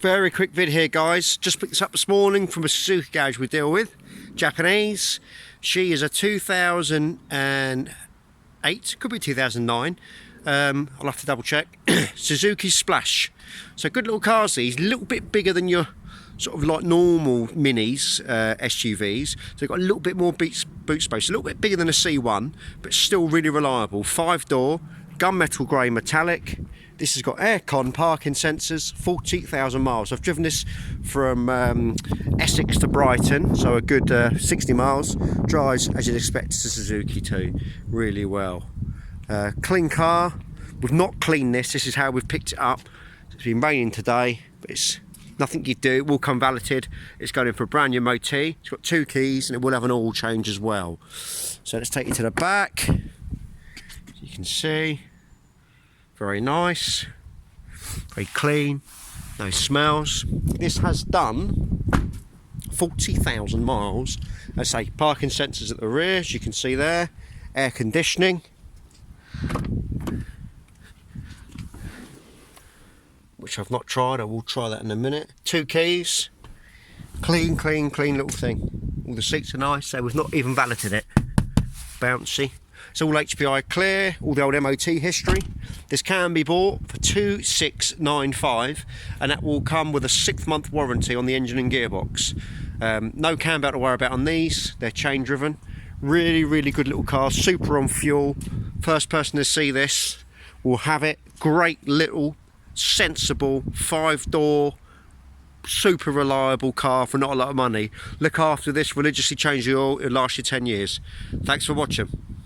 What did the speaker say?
Very quick vid here, guys. Just picked this up this morning from a Suzuki garage we deal with. Japanese. She is a 2008, could be 2009. I'll have to double check. Suzuki Splash. So good little cars these. A little bit bigger than your sort of like normal minis, SUVs. So they've got a little bit more boot space. A little bit bigger than a C1, but still really reliable. 5-door, gunmetal grey metallic. This has got aircon, parking sensors, 40,000 miles. I've driven this from Essex to Brighton, so a good 60 miles. Drives, as you'd expect, to Suzuki too, really well. Clean car. We've not cleaned this. This is how we've picked it up. It's been raining today, but it's nothing you do. It will come valeted. It's going in for a brand new MOT. It's got 2 keys, and it will have an oil change as well. So let's take you to the back. You can see. Very nice, very clean, no smells. This has done 40,000 miles. Let's say parking sensors at the rear, as you can see there, air conditioning, which I've not tried. I will try that in a minute. 2 keys, clean little thing. All the seats are nice, so we've not even valeted it. Bouncy. It's all HPI clear, all the old MOT history. This can be bought for 2,695, and that will come with a 6-month warranty on the engine and gearbox. No cam belt to worry about on these. They're chain driven. Really good little car, super on fuel. First person to see this will have it. Great little, sensible, 5-door, super reliable car for not a lot of money. Look after this, religiously change the oil, it'll last you 10 years. Thanks for watching.